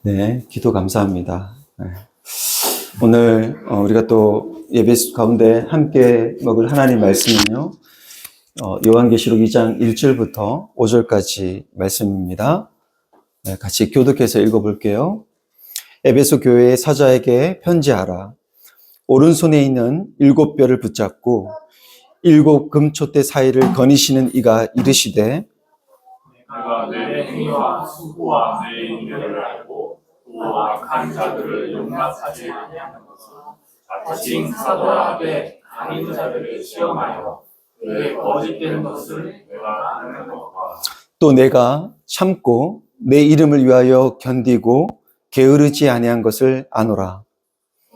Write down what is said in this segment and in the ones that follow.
네, 기도 감사합니다. 네. 오늘 우리가 또 예배 가운데 함께 먹을 하나님 말씀은요, 요한계시록 2장 1절부터 5절까지 말씀입니다. 네, 같이 교독해서 읽어볼게요. 에베소 교회의 사자에게 편지하라. 오른손에 있는 7뼈를 붙잡고 7 금촛대 사이를 거니시는 이가 이르시되, 내가 내 행위와 수고와 내 인내를 알고 또 악한 자들을 용납하지 아니하는 것을 자칭 사도라 하되 아닌 자들을 시험하여 그의 거짓된 것을 내가 아는 것과 또 내가 참고 내 이름을 위하여 견디고 게으르지 아니한 것을 아노라.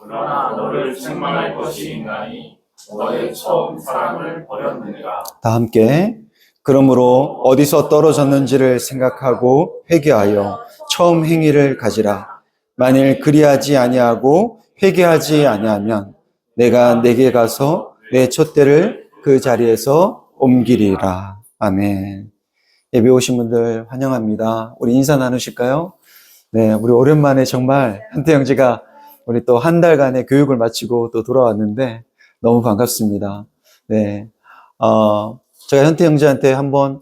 그러나 너를 책망할 것이 있나니 너의 처음 사랑을 버렸느니라. 다 함께. 그러므로 어디서 떨어졌는지를 생각하고 회개하여 처음 행위를 가지라. 만일 그리하지 아니하고 회개하지 아니하면 내가 내게 가서 내 촛대를 그 자리에서 옮기리라. 아멘. 예배 오신 분들 환영합니다. 우리 인사 나누실까요? 네, 우리 오랜만에 정말 한태 형제가 우리 또 한 달간의 교육을 마치고 또 돌아왔는데 너무 반갑습니다. 네, 제가 현태 형제한테 한번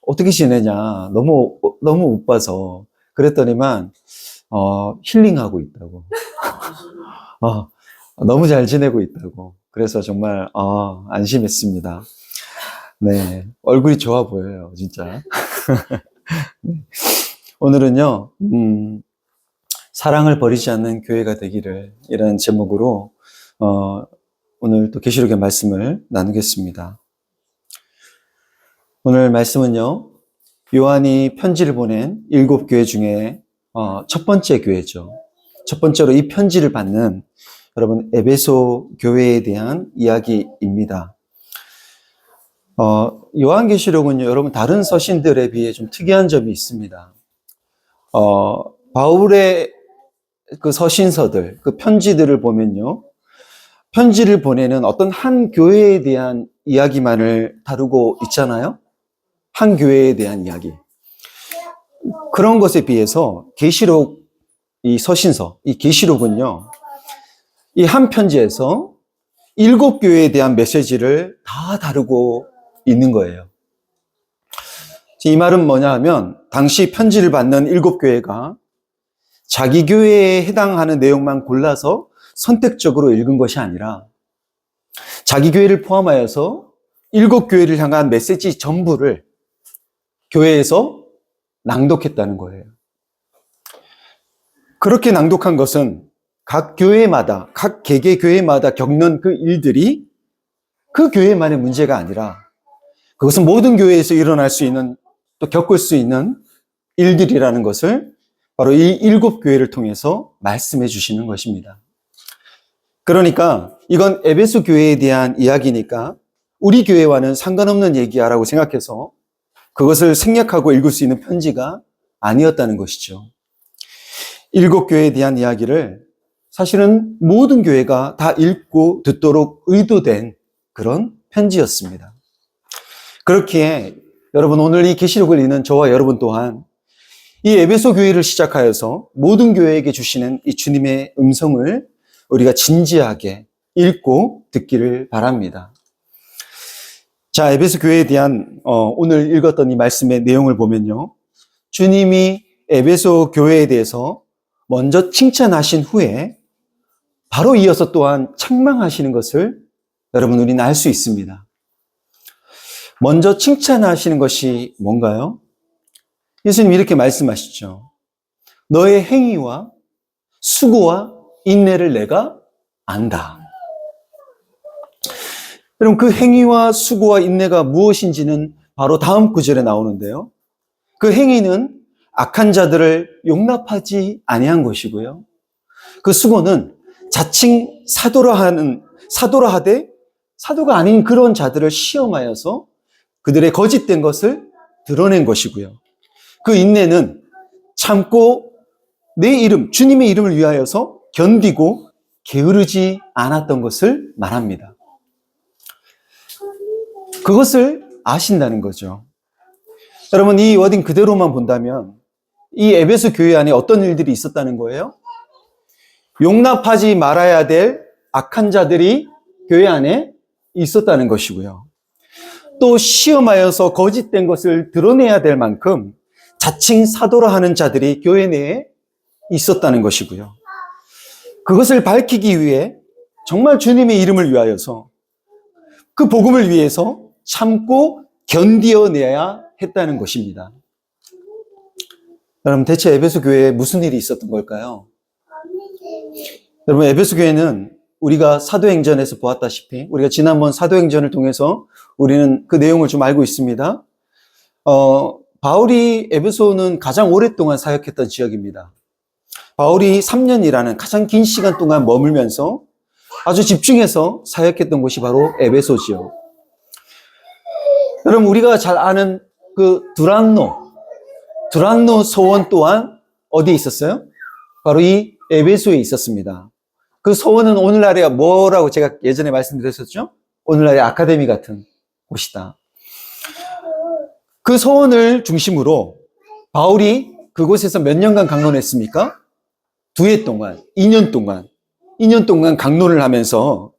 어떻게 지내냐 너무 못 봐서 그랬더니만 힐링하고 있다고. 너무 잘 지내고 있다고. 그래서 정말 안심했습니다. 네, 얼굴이 좋아 보여요, 진짜. 네. 오늘은요, 사랑을 버리지 않는 교회가 되기를, 이라는 제목으로 오늘 또 계시록의 말씀을 나누겠습니다. 오늘 말씀은요, 요한이 편지를 보낸 7교회 중에 첫 번째 교회죠. 첫 번째로 이 편지를 받는 여러분 에베소 교회에 대한 이야기입니다. 요한계시록은요, 여러분 다른 서신들에 비해 좀 특이한 점이 있습니다. 바울의 그 서신서들, 그 편지들을 보면요, 편지를 보내는 어떤 한 교회에 대한 이야기만을 다루고 있잖아요. 한 교회에 대한 이야기. 그런 것에 비해서 계시록, 이 서신서, 이 계시록은요, 이 한 편지에서 7교회에 대한 메시지를 다 다루고 있는 거예요. 이 말은 뭐냐 하면, 당시 편지를 받는 7교회가 자기 교회에 해당하는 내용만 골라서 선택적으로 읽은 것이 아니라 자기 교회를 포함하여서 7교회를 향한 메시지 전부를 교회에서 낭독했다는 거예요. 그렇게 낭독한 것은 각 교회마다, 각 개개 교회마다 겪는 그 일들이 그 교회만의 문제가 아니라 그것은 모든 교회에서 일어날 수 있는, 또 겪을 수 있는 일들이라는 것을 바로 이 7교회를 통해서 말씀해 주시는 것입니다. 그러니까 이건 에베소 교회에 대한 이야기니까 우리 교회와는 상관없는 얘기야라고 생각해서 그것을 생략하고 읽을 수 있는 편지가 아니었다는 것이죠. 7교회에 대한 이야기를 사실은 모든 교회가 다 읽고 듣도록 의도된 그런 편지였습니다. 그렇기에 여러분, 오늘 이 계시록을 읽는 저와 여러분 또한 이 에베소 교회를 시작하여서 모든 교회에게 주시는 이 주님의 음성을 우리가 진지하게 읽고 듣기를 바랍니다. 자, 에베소 교회에 대한 오늘 읽었던 이 말씀의 내용을 보면요, 주님이 에베소 교회에 대해서 먼저 칭찬하신 후에 바로 이어서 또한 책망하시는 것을 여러분, 우리는 알 수 있습니다. 먼저 칭찬하시는 것이 뭔가요? 예수님 이렇게 말씀하시죠. 너의 행위와 수고와 인내를 내가 안다. 여러분, 그 행위와 수고와 인내가 무엇인지는 바로 다음 구절에 나오는데요. 그 행위는 악한 자들을 용납하지 아니한 것이고요. 그 수고는 자칭 사도라 하되 사도가 아닌 그런 자들을 시험하여서 그들의 거짓된 것을 드러낸 것이고요. 그 인내는 참고 내 이름, 주님의 이름을 위하여서 견디고 게으르지 않았던 것을 말합니다. 그것을 아신다는 거죠. 여러분, 이 워딩 그대로만 본다면 이 에베소 교회 안에 어떤 일들이 있었다는 거예요? 용납하지 말아야 될 악한 자들이 교회 안에 있었다는 것이고요. 또 시험하여서 거짓된 것을 드러내야 될 만큼 자칭 사도라 하는 자들이 교회 내에 있었다는 것이고요. 그것을 밝히기 위해 정말 주님의 이름을 위하여서 그 복음을 위해서 참고 견디어내야 했다는 것입니다. 여러분, 대체 에베소 교회에 무슨 일이 있었던 걸까요? 여러분, 에베소 교회는 우리가 사도행전에서 보았다시피 우리가 지난번 사도행전을 통해서 우리는 그 내용을 좀 알고 있습니다. 바울이 에베소는 가장 오랫동안 사역했던 지역입니다. 바울이 3년이라는 가장 긴 시간 동안 머물면서 아주 집중해서 사역했던 곳이 바로 에베소 지역. 여러분, 우리가 잘 아는 그 두란노 서원 또한 어디에 있었어요? 바로 이 에베소에 있었습니다. 그 서원은 오늘날에 뭐라고 제가 예전에 말씀드렸었죠? 오늘날의 아카데미 같은 곳이다. 그 서원을 중심으로 바울이 그곳에서 몇 년간 강론했습니까? 2해 동안, 2년 동안 강론을 하면서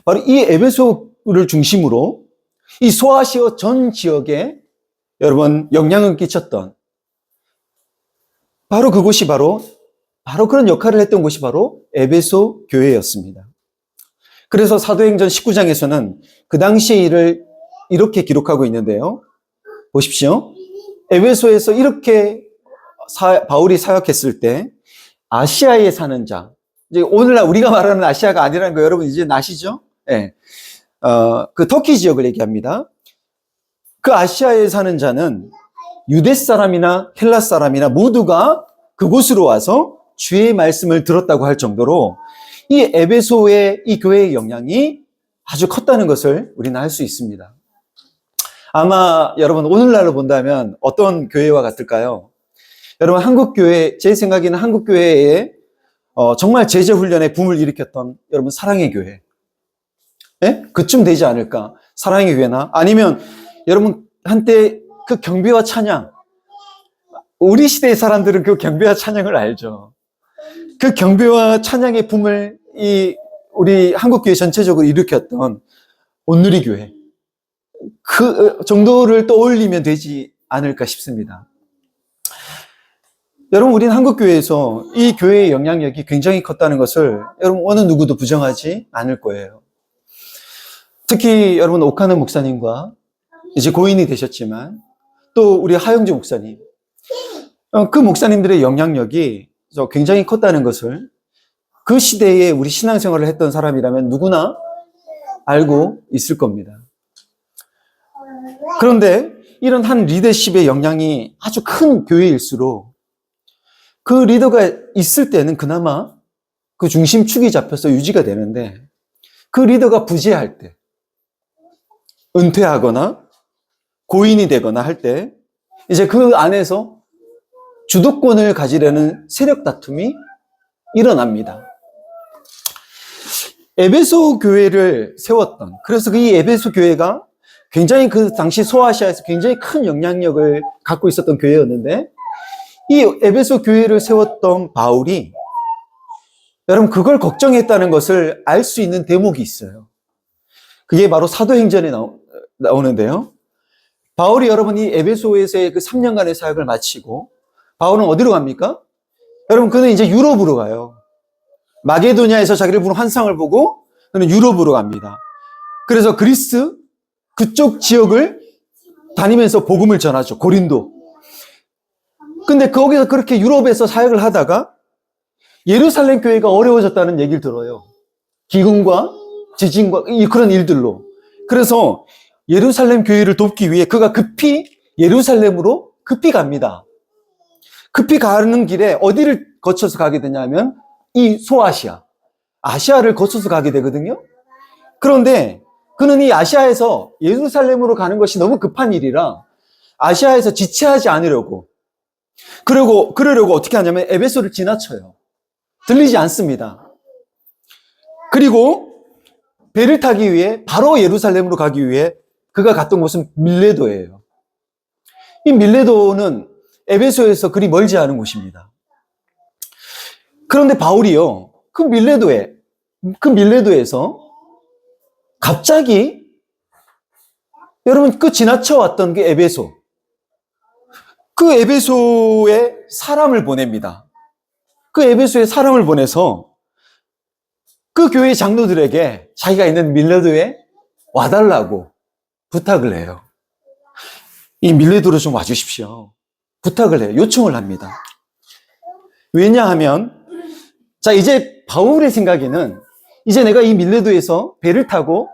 바로 이 에베소를 중심으로 이 소아시아 전 지역에 여러분 영향을 끼쳤던 바로 그곳이 바로 그런 역할을 했던 곳이 바로 에베소 교회였습니다. 그래서 사도행전 19장에서는 그 당시의 일을 이렇게 기록하고 있는데요. 보십시오. 에베소에서 이렇게 바울이 사역했을 때 아시아에 사는 자, 이제 오늘날 우리가 말하는 아시아가 아니라는 거 여러분 이제 아시죠? 네. 그 터키 지역을 얘기합니다. 그 아시아에 사는 자는 유대 사람이나 헬라 사람이나 모두가 그곳으로 와서 주의 말씀을 들었다고 할 정도로 이 에베소의 이 교회의 영향이 아주 컸다는 것을 우리는 알 수 있습니다. 아마 여러분 오늘날로 본다면 어떤 교회와 같을까요? 여러분 한국교회, 제 생각에는 한국교회에 정말 제자훈련의 붐을 일으켰던 여러분 사랑의 교회. 예? 그쯤 되지 않을까? 사랑의 교회나 아니면 여러분 한때 그 경배와 찬양, 우리 시대의 사람들은 그 경배와 찬양을 알죠. 그 경배와 찬양의 붐을 우리 한국교회 전체적으로 일으켰던 온누리 교회. 그 정도를 떠올리면 되지 않을까 싶습니다. 여러분, 우리는 한국교회에서 이 교회의 영향력이 굉장히 컸다는 것을 여러분 어느 누구도 부정하지 않을 거예요. 특히 여러분 오카노 목사님과 이제 고인이 되셨지만 또 우리 하영주 목사님, 그 목사님들의 영향력이 굉장히 컸다는 것을 그 시대에 우리 신앙생활을 했던 사람이라면 누구나 알고 있을 겁니다. 그런데 이런 한 리더십의 영향이 아주 큰 교회일수록 그 리더가 있을 때는 그나마 그 중심축이 잡혀서 유지가 되는데 그 리더가 부재할 때, 은퇴하거나 고인이 되거나 할 때 이제 그 안에서 주도권을 가지려는 세력 다툼이 일어납니다. 에베소 교회를 세웠던, 그래서 이 에베소 교회가 굉장히 그 당시 소아시아에서 굉장히 큰 영향력을 갖고 있었던 교회였는데 이 에베소 교회를 세웠던 바울이 여러분 그걸 걱정했다는 것을 알 수 있는 대목이 있어요. 그게 바로 사도행전에 나오는데요. 바울이 여러분 이 에베소에서의 그 3년간의 사역을 마치고 바울은 어디로 갑니까? 여러분 그는 이제 유럽으로 가요. 마게도냐에서 자기를 부른 환상을 보고 그는 유럽으로 갑니다. 그래서 그리스 그쪽 지역을 다니면서 복음을 전하죠. 고린도. 근데 거기서 그렇게 유럽에서 사역을 하다가 예루살렘 교회가 어려워졌다는 얘기를 들어요. 기근과 지진과 그런 일들로. 그래서 예루살렘 교회를 돕기 위해 그가 급히 예루살렘으로 급히 갑니다. 급히 가는 길에 어디를 거쳐서 가게 되냐면 이 소아시아, 아시아를 거쳐서 가게 되거든요. 그런데 그는 이 아시아에서 예루살렘으로 가는 것이 너무 급한 일이라 아시아에서 지체하지 않으려고 그러려고 어떻게 하냐면 에베소를 지나쳐요. 들리지 않습니다. 그리고 배를 타기 위해 바로 예루살렘으로 가기 위해 그가 갔던 곳은 밀레도예요. 이 밀레도는 에베소에서 그리 멀지 않은 곳입니다. 그런데 바울이요, 그 밀레도에서 갑자기 여러분 그 지나쳐왔던 그 에베소, 그 에베소에 사람을 보냅니다. 그 에베소에 사람을 보내서 그 교회 장로들에게 자기가 있는 밀레도에 와달라고 부탁을 해요. 이 밀레도로 좀 와주십시오. 부탁을 해요. 요청을 합니다. 왜냐하면, 자, 이제 바울의 생각에는 이제 내가 이 밀레도에서 배를 타고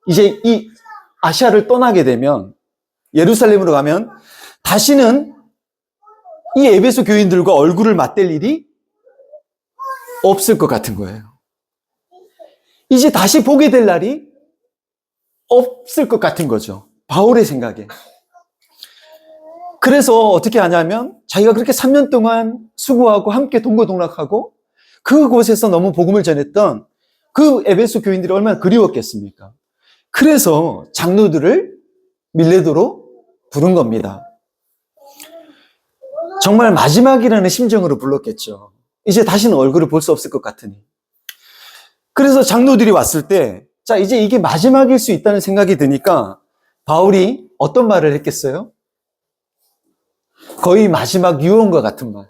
이제 이 아시아를 떠나게 되면, 예루살렘으로 가면 다시는 이 에베소 교인들과 얼굴을 맞댈 일이 없을 것 같은 거예요. 이제 다시 보게 될 날이 없을 것 같은 거죠. 바울의 생각에. 그래서 어떻게 하냐면 자기가 그렇게 3년 동안 수고하고 함께 동고동락하고 그곳에서 너무 복음을 전했던 그 에베소 교인들이 얼마나 그리웠겠습니까? 그래서 장로들을 밀레도로 부른 겁니다. 정말 마지막이라는 심정으로 불렀겠죠. 이제 다시는 얼굴을 볼 수 없을 것 같으니. 그래서 장로들이 왔을 때, 자, 이제 이게 마지막일 수 있다는 생각이 드니까 바울이 어떤 말을 했겠어요? 거의 마지막 유언과 같은 말.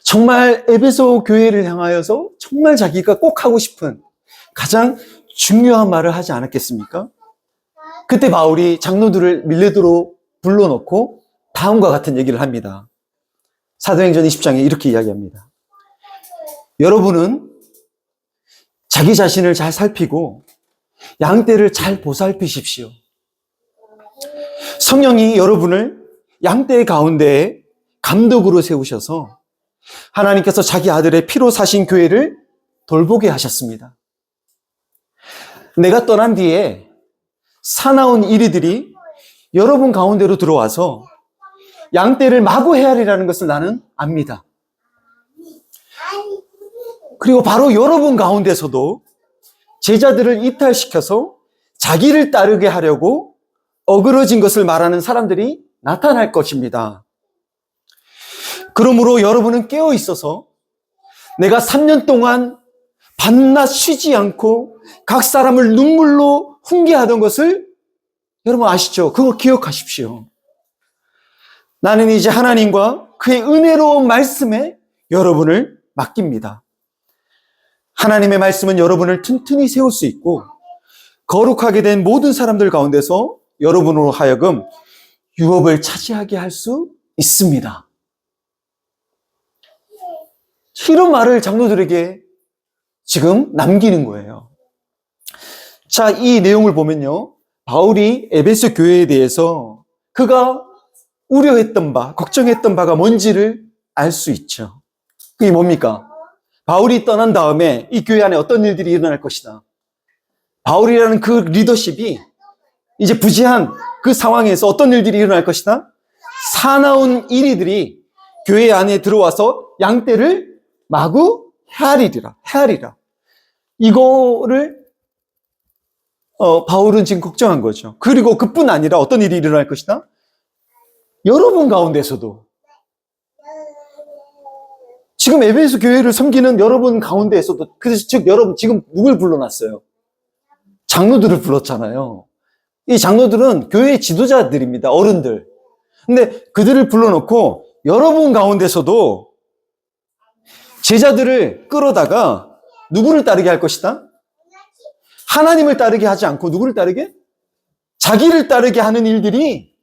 정말 에베소 교회를 향하여서 정말 자기가 꼭 하고 싶은 가장 중요한 말을 하지 않았겠습니까? 그때 바울이 장로들을 밀레도로 불러놓고 다음과 같은 얘기를 합니다. 사도행전 20장에 이렇게 이야기합니다. 여러분은 자기 자신을 잘 살피고 양떼를 잘 보살피십시오. 성령이 여러분을 양떼 가운데에 감독으로 세우셔서 하나님께서 자기 아들의 피로 사신 교회를 돌보게 하셨습니다. 내가 떠난 뒤에 사나운 이리들이 여러분 가운데로 들어와서 양떼를 마구 헤아리라는 것을 나는 압니다. 그리고 바로 여러분 가운데서도 제자들을 이탈시켜서 자기를 따르게 하려고 어그러진 것을 말하는 사람들이 나타날 것입니다. 그러므로 여러분은 깨어 있어서 내가 3년 동안 밤낮 쉬지 않고 각 사람을 눈물로 훈계하던 것을 여러분 아시죠? 그거 기억하십시오. 나는 이제 하나님과 그의 은혜로운 말씀에 여러분을 맡깁니다. 하나님의 말씀은 여러분을 튼튼히 세울 수 있고 거룩하게 된 모든 사람들 가운데서 여러분으로 하여금 유업을 차지하게 할 수 있습니다. 이런 말을 장로들에게 지금 남기는 거예요. 자, 이 내용을 보면요, 바울이 에베소 교회에 대해서 그가 우려했던 바, 걱정했던 바가 뭔지를 알 수 있죠. 그게 뭡니까? 바울이 떠난 다음에 이 교회 안에 어떤 일들이 일어날 것이다. 바울이라는 그 리더십이 이제 부재한 그 상황에서 어떤 일들이 일어날 것이다. 사나운 이리들이 교회 안에 들어와서 양떼를 마구 헤아리리라. 이거를 바울은 지금 걱정한 거죠. 그리고 그뿐 아니라 어떤 일이 일어날 것이다. 여러분 가운데서도 지금 에베소 교회를 섬기는 여러분 가운데에서도, 그래서 즉 여러분 지금 누굴 불러놨어요? 장로들을 불렀잖아요. 이 장로들은 교회의 지도자들입니다. 어른들. 근데 그들을 불러놓고 여러분 가운데서도 제자들을 끌어다가 누구를 따르게 할 것이다? 하나님을 따르게 하지 않고 누구를 따르게? 자기를 따르게 하는 일들이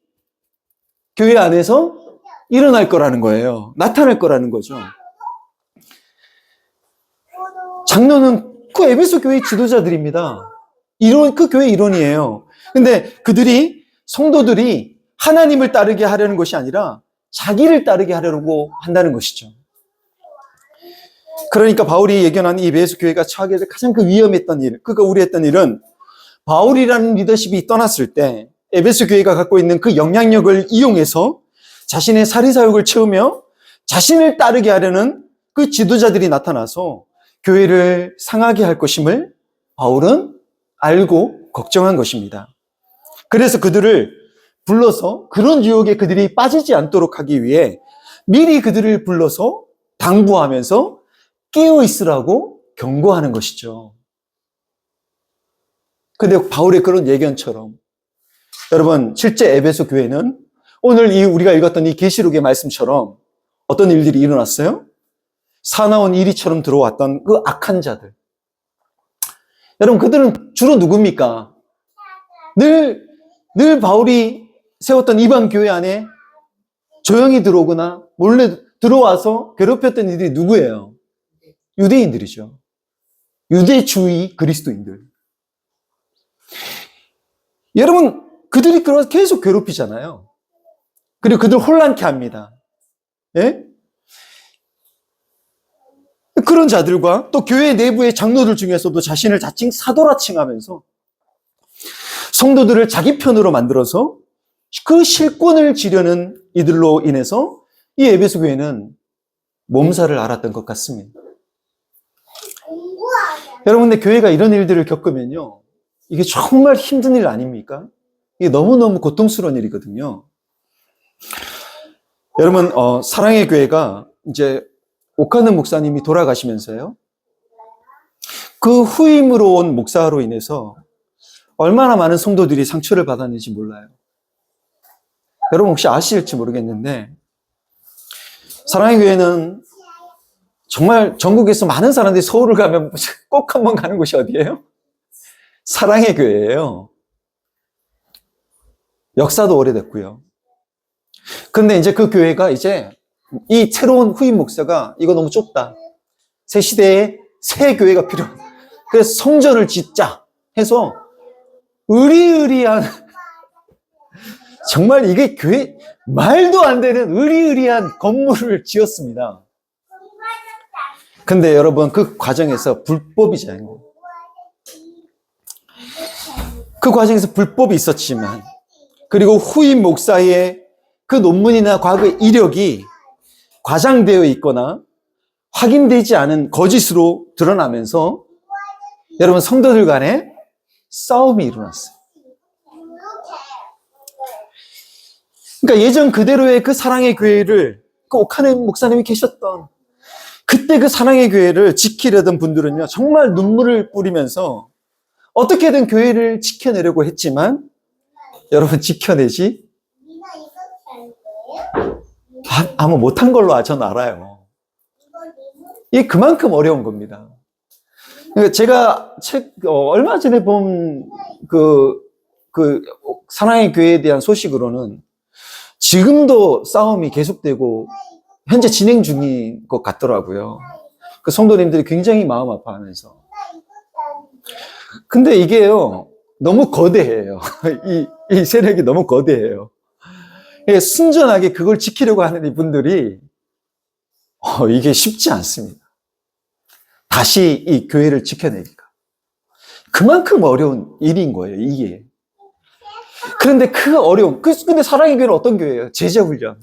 교회 안에서 일어날 거라는 거예요. 나타날 거라는 거죠. 장로는 그 에베소 교회의 지도자들입니다. 그 교회의 일원이에요. 근데 그들이, 성도들이 하나님을 따르게 하려는 것이 아니라 자기를 따르게 하려고 한다는 것이죠. 그러니까 바울이 예견한 이 에베소 교회가 처하게 될 가장 그 위험했던 일, 그가 우려했던 일은 바울이라는 리더십이 떠났을 때 에베소 교회가 갖고 있는 그 영향력을 이용해서 자신의 사리사욕을 채우며 자신을 따르게 하려는 그 지도자들이 나타나서 교회를 상하게 할 것임을 바울은 알고 걱정한 것입니다. 그래서 그들을 불러서 그런 유혹에 그들이 빠지지 않도록 하기 위해 미리 그들을 불러서 당부하면서 깨어 있으라고 경고하는 것이죠. 근데 바울의 그런 예견처럼 여러분, 실제 에베소 교회는 오늘 우리가 읽었던 이 계시록의 말씀처럼 어떤 일들이 일어났어요? 사나운 이리처럼 들어왔던 그 악한 자들. 여러분, 그들은 주로 누굽니까? 늘 바울이 세웠던 이방 교회 안에 조용히 들어오거나 몰래 들어와서 괴롭혔던 이들이 누구예요? 유대인들이죠. 유대주의 그리스도인들. 여러분, 그들이 계속 괴롭히잖아요. 그리고 그들 혼란케 합니다. 예? 그런 자들과 또 교회 내부의 장로들 중에서도 자신을 자칭 사도라 칭하면서 성도들을 자기 편으로 만들어서 그 실권을 지려는 이들로 인해서 이 에베소 교회는 몸살을 앓았던 것 같습니다. 여러분, 근데 교회가 이런 일들을 겪으면요, 이게 정말 힘든 일 아닙니까? 이게 너무너무 고통스러운 일이거든요. 여러분, 사랑의 교회가 이제 옥하는 목사님이 돌아가시면서요, 그 후임으로 온 목사로 인해서 얼마나 많은 성도들이 상처를 받았는지 몰라요. 여러분 혹시 아실지 모르겠는데, 사랑의 교회는 정말 전국에서 많은 사람들이 서울을 가면 꼭 한번 가는 곳이 어디예요? 사랑의 교회예요. 역사도 오래됐고요. 근데 이제 그 교회가 이제 이 새로운 후임 목사가 이거 너무 좁다. 새 시대에 새 교회가 필요하다. 그래서 성전을 짓자 해서 의리의리한, 정말 이게 교회 말도 안 되는 의리의리한 건물을 지었습니다. 근데 여러분, 그 과정에서 불법이잖아요. 그 과정에서 불법이 있었지만, 그리고 후임 목사의 그 논문이나 과거의 이력이 과장되어 있거나 확인되지 않은 거짓으로 드러나면서 여러분, 성도들 간에 싸움이 일어났어요. 그러니까 예전 그대로의 그 사랑의 교회를, 그 옥하네 목사님이 계셨던 그때 그 사랑의 교회를 지키려던 분들은요, 정말 눈물을 뿌리면서 어떻게든 교회를 지켜내려고 했지만, 여러분, 지켜내지 아무 못한 걸로 저는 알아요. 이게 그만큼 어려운 겁니다. 그러니까 제가 얼마 전에 본 사랑의 교회에 대한 소식으로는 지금도 싸움이 계속되고 현재 진행 중인 것 같더라고요. 그 성도님들이 굉장히 마음 아파하면서. 근데 이게요, 너무 거대해요. 이 세력이 너무 거대해요. 순전하게 그걸 지키려고 하는 이분들이 이게 쉽지 않습니다. 다시 이 교회를 지켜내기가. 그만큼 어려운 일인 거예요, 이게. 그런데 그 어려움, 근데 사랑의 교회는 어떤 교회예요? 제자훈련.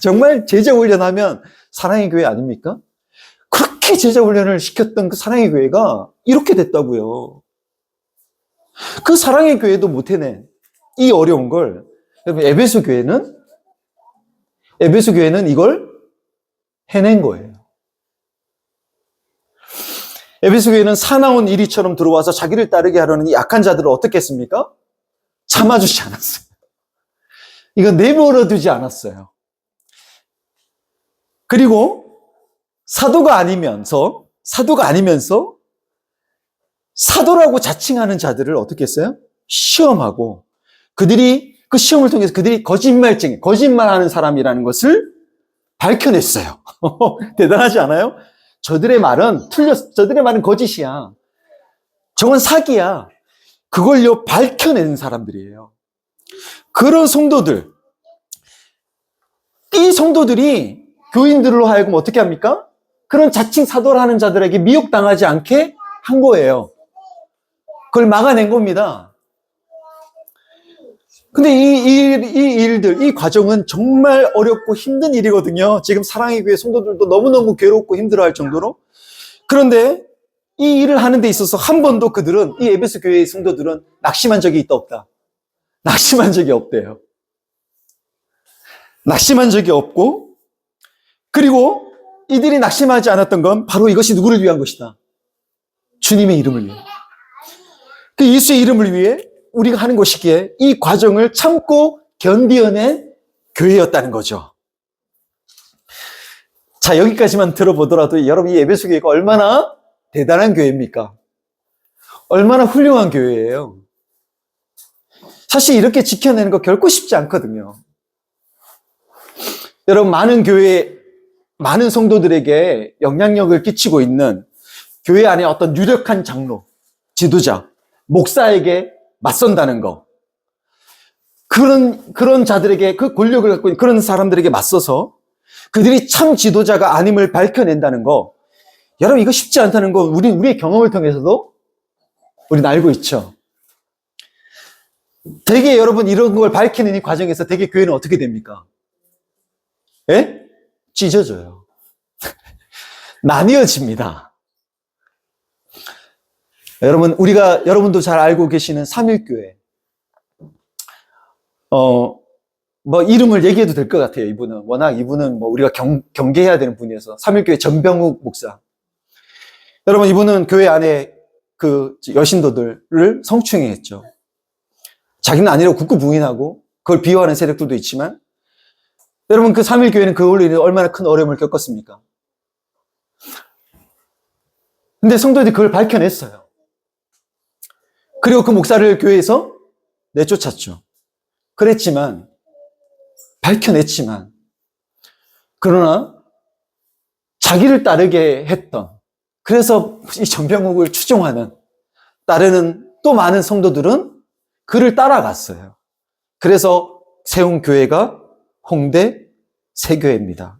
정말 제자훈련하면 사랑의 교회 아닙니까? 그렇게 제자훈련을 시켰던 그 사랑의 교회가 이렇게 됐다고요. 그 사랑의 교회도 못 해낸 이 어려운 걸, 여러분, 에베소 교회는 이걸 해낸 거예요. 에베소 교회는 사나운 이리처럼 들어와서 자기를 따르게 하려는 이 약한 자들을 어떻게 했습니까? 참아주지 않았어요. 이거 내버려 두지 않았어요. 그리고 사도가 아니면서 사도라고 자칭하는 자들을 어떻게 했어요? 시험하고, 그들이 그 시험을 통해서 그들이 거짓말하는 사람이라는 것을 밝혀냈어요. 대단하지 않아요? 저들의 말은 저들의 말은 거짓이야. 저건 사기야. 그걸요, 밝혀내는 사람들이에요. 그런 성도들, 이 성도들이 교인들로 하여금 어떻게 합니까? 그런 자칭 사도를 하는 자들에게 미혹당하지 않게 한 거예요. 그걸 막아낸 겁니다. 근데 이 과정은 정말 어렵고 힘든 일이거든요. 지금 사랑의 교회 성도들도 너무너무 괴롭고 힘들어할 정도로. 그런데 이 일을 하는 데 있어서 한 번도 이 에베소 교회의 성도들은 낙심한 적이 있다 없다? 낙심한 적이 없대요. 낙심한 적이 없고, 그리고 이들이 낙심하지 않았던 건 바로 이것이 누구를 위한 것이다. 주님의 이름을 위해. 그 예수의 이름을 위해 우리가 하는 것이기에 이 과정을 참고 견디어낸 교회였다는 거죠. 자, 여기까지만 들어보더라도 여러분 이 에베소 교회가 얼마나 대단한 교회입니까? 얼마나 훌륭한 교회예요. 사실 이렇게 지켜내는 거 결코 쉽지 않거든요. 여러분, 많은 교회, 많은 성도들에게 영향력을 끼치고 있는 교회 안에 어떤 유력한 장로, 지도자, 목사에게 맞선다는 거. 그런 자들에게, 그 권력을 갖고 있는 그런 사람들에게 맞서서 그들이 참 지도자가 아님을 밝혀낸다는 거. 여러분, 이거 쉽지 않다는 거 우리의 경험을 통해서도 우리는 알고 있죠. 되게 여러분 이런 걸 밝히는 이 과정에서 되게 교회는 어떻게 됩니까? 예? 찢어져요. 나뉘어집니다. 여러분도 잘 알고 계시는 삼일교회. 뭐 이름을 얘기해도 될 것 같아요. 이분은 뭐 우리가 경계해야 되는 분이어서 삼일교회 전병욱 목사. 여러분, 이분은 교회 안에 그 여신도들을 성추행했죠. 자기는 아니라고 굳고 부인하고 그걸 비호하는 세력들도 있지만, 여러분 그 삼일교회는 그걸로 인해 얼마나 큰 어려움을 겪었습니까? 근데 성도들이 그걸 밝혀냈어요. 그리고 그 목사를 교회에서 내쫓았죠. 밝혀냈지만, 그러나 자기를 따르게 했던, 그래서 이 전병욱을 따르는 또 많은 성도들은 그를 따라갔어요. 그래서 세운 교회가 홍대 새교회입니다.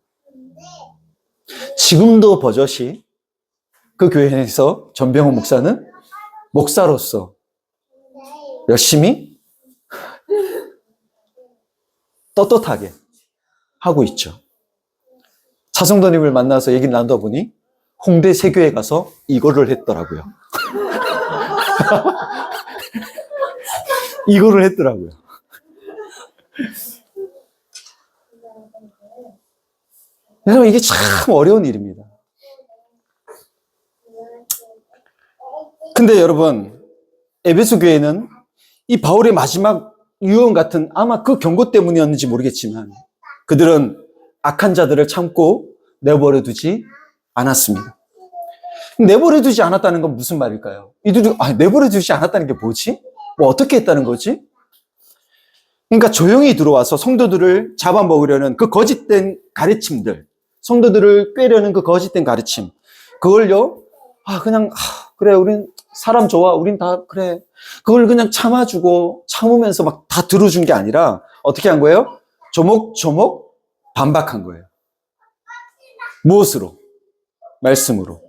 지금도 버젓이 그 교회에서 전병욱 목사는 목사로서 열심히 떳떳하게 하고 있죠. 차성도님을 만나서 얘기를 나누다 보니 홍대 새교회 가서 이거를 했더라고요. 이거를 했더라고요. 여러분, 이게 참 어려운 일입니다. 근데 여러분, 에베소 교회는 이 바울의 마지막 유언 같은, 아마 그 경고 때문이었는지 모르겠지만, 그들은 악한 자들을 참고 내버려 두지 않았습니다. 내버려 두지 않았다는 건 무슨 말일까요? 이들이 내버려 두지 않았다는 게 뭐지? 뭐 어떻게 했다는 거지? 그러니까 조용히 들어와서 성도들을 잡아먹으려는 그 거짓된 가르침들, 성도들을 꿰려는 그 거짓된 가르침, 그걸요, 그래, 우린 사람 좋아, 우린 다, 그래. 그걸 그냥 참으면서 막 다 들어준 게 아니라, 어떻게 한 거예요? 조목조목 반박한 거예요. 무엇으로? 말씀으로.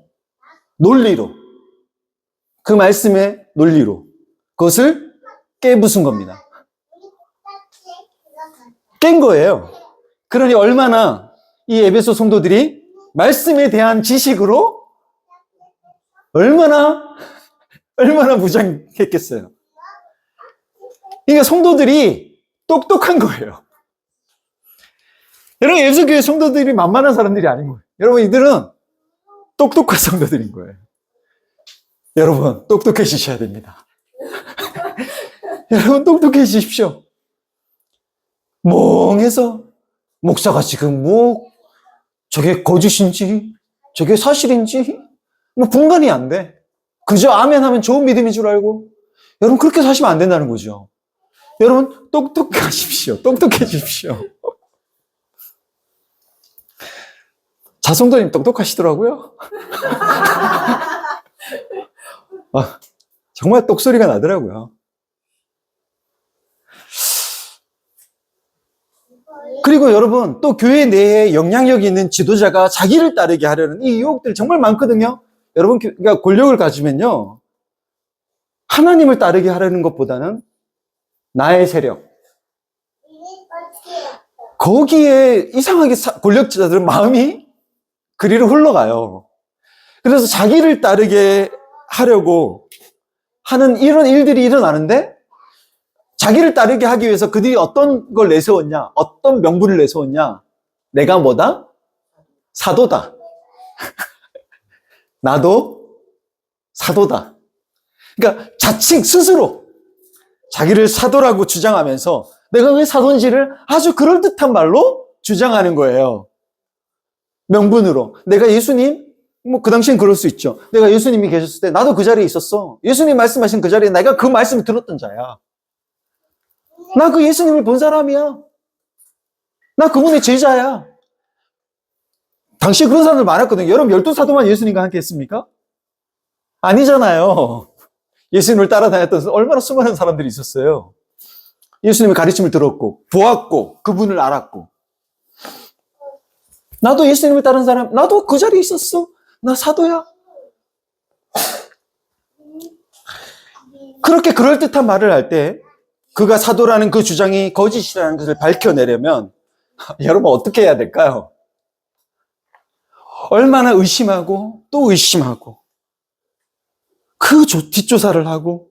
논리로. 그 말씀의 논리로. 그것을 깨부순 겁니다. 깬 거예요. 그러니 얼마나 이 에베소 성도들이 말씀에 대한 지식으로 얼마나 무장했겠어요. 그러니까 성도들이 똑똑한 거예요. 여러분, 에베소 교회 성도들이 만만한 사람들이 아닌 거예요. 여러분, 이들은 똑똑한 성도들인 거예요. 여러분, 똑똑해지셔야 됩니다. 여러분, 똑똑해지십시오. 멍해서 목사가 지금 저게 거짓인지 저게 사실인지 분간이 안 돼. 그저 아멘 하면 좋은 믿음인 줄 알고. 여러분, 그렇게 사시면 안 된다는 거죠. 여러분, 똑똑하십시오. 똑똑해지십시오. 자성도님 똑똑하시더라고요. 정말 똑소리가 나더라고요. 그리고 여러분, 또 교회 내에 영향력이 있는 지도자가 자기를 따르게 하려는 이 유혹들 정말 많거든요. 여러분, 그러니까 권력을 가지면요, 하나님을 따르게 하려는 것보다는 나의 세력, 거기에 이상하게 권력자들은 마음이 그리로 흘러가요. 그래서 자기를 따르게 하려고 하는 이런 일들이 일어나는데, 자기를 따르게 하기 위해서 그들이 어떤 걸 내세웠냐? 어떤 명분을 내세웠냐? 내가 뭐다? 사도다. 나도 사도다. 그러니까 자칭 스스로 자기를 사도라고 주장하면서 내가 왜 사도인지를 아주 그럴듯한 말로 주장하는 거예요. 명분으로. 내가 예수님, 뭐 그 당시엔 그럴 수 있죠. 내가 예수님이 계셨을 때 나도 그 자리에 있었어. 예수님 말씀하신 그 자리에 내가 그 말씀을 들었던 자야. 나 그 예수님을 본 사람이야. 나 그분의 제자야. 당시에 그런 사람들 많았거든요. 여러분 12사도만 예수님과 함께 했습니까? 아니잖아요. 예수님을 따라다녔던 얼마나 수많은 사람들이 있었어요. 예수님의 가르침을 들었고 보았고 그분을 알았고 나도 예수님을 따른 사람, 나도 그 자리에 있었어. 나 사도야. 그렇게 그럴듯한 말을 할 때 그가 사도라는 그 주장이 거짓이라는 것을 밝혀내려면 여러분 어떻게 해야 될까요? 얼마나 의심하고 또 의심하고 그 뒷조사를 하고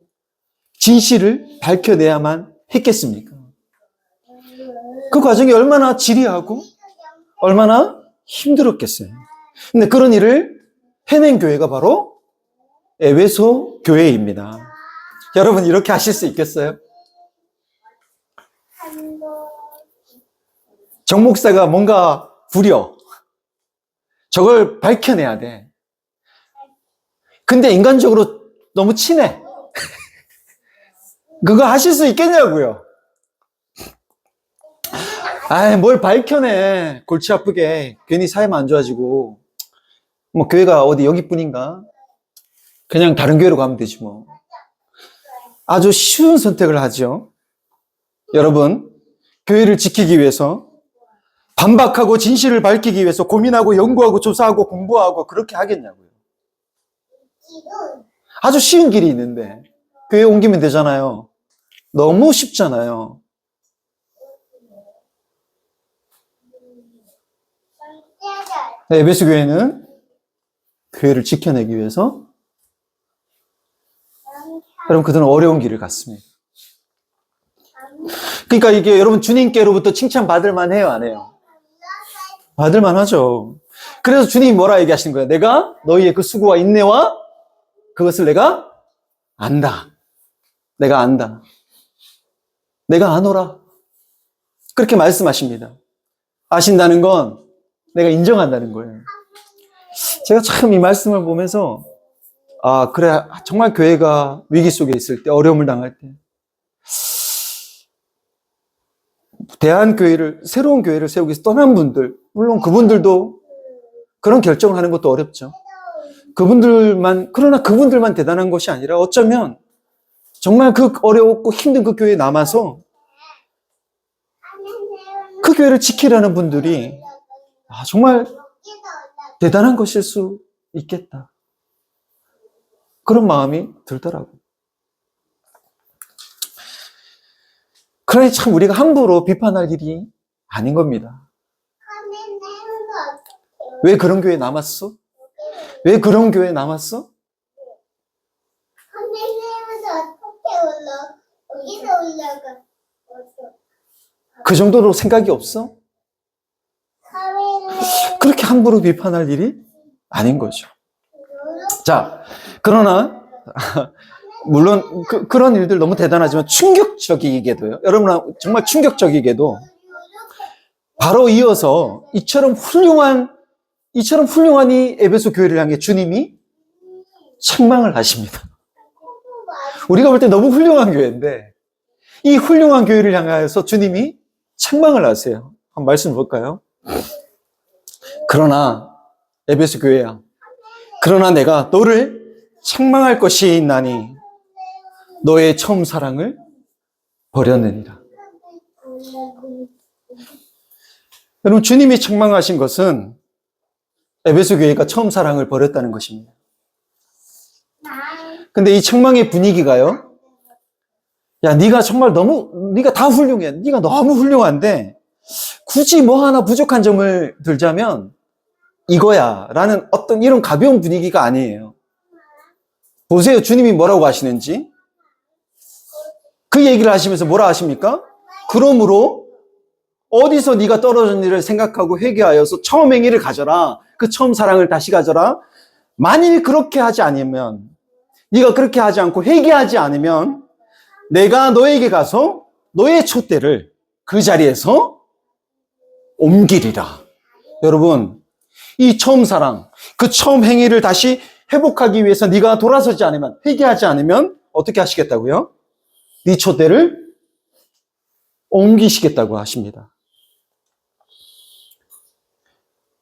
진실을 밝혀내야만 했겠습니까? 그 과정이 얼마나 지리하고 얼마나 힘들었겠어요. 근데 그런 일을 해낸 교회가 바로 에베소 교회입니다. 여러분 이렇게 하실 수 있겠어요? 정 목사가 뭔가 부려. 저걸 밝혀내야 돼. 근데 인간적으로 너무 친해. 그거 하실 수 있겠냐고요. 아이, 뭘 밝혀내. 골치 아프게. 괜히 삶 안 좋아지고. 뭐, 교회가 어디 여기뿐인가? 그냥 다른 교회로 가면 되지 뭐. 아주 쉬운 선택을 하죠. 여러분, 교회를 지키기 위해서 반박하고 진실을 밝히기 위해서 고민하고 연구하고 조사하고 공부하고 그렇게 하겠냐고요. 아주 쉬운 길이 있는데 교회 옮기면 되잖아요. 너무 쉽잖아요. 에베소 교회는 교회를 지켜내기 위해서 여러분 그들은 어려운 길을 갔습니다. 그러니까 이게 여러분 주님께로부터 칭찬받을 만해요, 안 해요? 받을 만하죠. 그래서 주님이 뭐라 얘기하시는 거예요? 내가 너희의 그 수고와 인내와 그것을 내가 안다. 내가 안다. 내가 아노라. 그렇게 말씀하십니다. 아신다는 건 내가 인정한다는 거예요. 제가 참 이 말씀을 보면서 아, 그래. 정말 교회가 위기 속에 있을 때, 어려움을 당할 때 대한교회를, 새로운 교회를 세우기 위해서 떠난 분들, 물론 그분들도 그런 결정을 하는 것도 어렵죠. 그러나 그분들만 대단한 것이 아니라 어쩌면 정말 그 어려웠고 힘든 그 교회에 남아서 그 교회를 지키려는 분들이 정말 대단한 것일 수 있겠다. 그런 마음이 들더라고요. 그러니 참 우리가 함부로 비판할 일이 아닌 겁니다. 왜 그런 교회에 남았어? 왜 그런 교회에 남았어? 그 정도로 생각이 없어? 그렇게 함부로 비판할 일이 아닌 거죠. 자, 그러나 물론 그런 일들 너무 대단하지만 충격적이게도요. 여러분 정말 충격적이게도 바로 이어서 이처럼 훌륭한 이 에베소 교회를 향해 주님이 책망을 하십니다. 우리가 볼 때 너무 훌륭한 교회인데 이 훌륭한 교회를 향하여서 주님이 책망을 하세요. 한번 말씀 볼까요? 그러나 에베소 교회야, 그러나 내가 너를 책망할 것이 있나니 너의 처음 사랑을 버렸느니라. 여러분 주님이 책망하신 것은 에베소 교회가 처음 사랑을 버렸다는 것입니다. 근데 이 책망의 분위기가요, 야, 네가 정말 네가 다 훌륭해. 네가 너무 훌륭한데 굳이 뭐 하나 부족한 점을 들자면 이거야 라는 어떤 이런 가벼운 분위기가 아니에요. 보세요, 주님이 뭐라고 하시는지. 그 얘기를 하시면서 뭐라 하십니까? 그러므로 어디서 네가 떨어진 일을 생각하고 회개하여서 처음 행위를 가져라. 그 처음 사랑을 다시 가져라. 만일 그렇게 하지 않으면, 네가 그렇게 하지 않고 회개하지 않으면 내가 너에게 가서 너의 촛대를 그 자리에서 옮기리라. 여러분, 이 처음 사랑, 그 처음 행위를 다시 회복하기 위해서 네가 돌아서지 않으면, 회개하지 않으면 어떻게 하시겠다고요? 네 촛대를 옮기시겠다고 하십니다.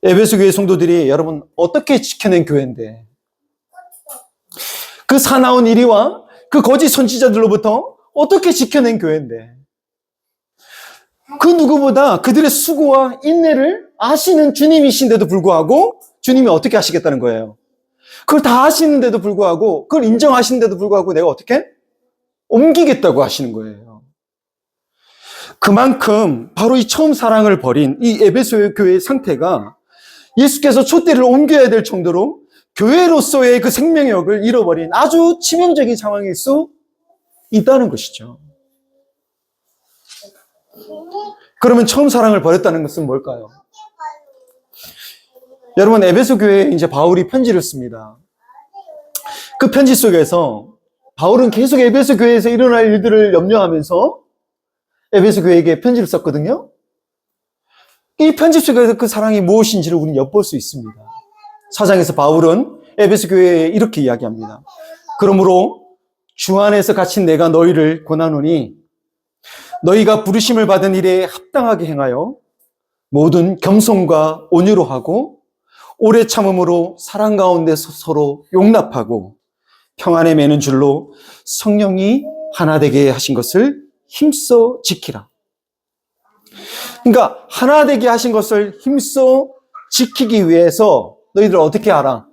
에베소 교회 성도들이 여러분 어떻게 지켜낸 교회인데, 그 사나운 이리와 그 거짓 선지자들로부터 어떻게 지켜낸 교회인데, 그 누구보다 그들의 수고와 인내를 아시는 주님이신데도 불구하고 주님이 어떻게 하시겠다는 거예요? 그걸 다 아시는데도 불구하고, 그걸 인정하시는데도 불구하고 내가 어떻게? 옮기겠다고 하시는 거예요. 그만큼 바로 이 처음 사랑을 버린 이 에베소 교회의 상태가 예수께서 촛대를 옮겨야 될 정도로 교회로서의 그 생명력을 잃어버린 아주 치명적인 상황일 수 있다는 것이죠. 그러면 처음 사랑을 버렸다는 것은 뭘까요? 여러분, 에베소 교회에 이제 바울이 편지를 씁니다. 그 편지 속에서 바울은 계속 에베소 교회에서 일어날 일들을 염려하면서 에베소 교회에게 편지를 썼거든요. 이 편지 속에서 그 사랑이 무엇인지를 우리는 엿볼 수 있습니다. 4장에서 바울은 에베소 교회에 이렇게 이야기합니다. 그러므로 주 안에서 갇힌 내가 너희를 권하노니 너희가 부르심을 받은 일에 합당하게 행하여 모든 겸손과 온유로 하고 오래 참음으로 사랑 가운데서 서로 용납하고 평안에 매는 줄로 성령이 하나 되게 하신 것을 힘써 지키라. 그러니까 하나 되게 하신 것을 힘써 지키기 위해서 너희들 어떻게 하라?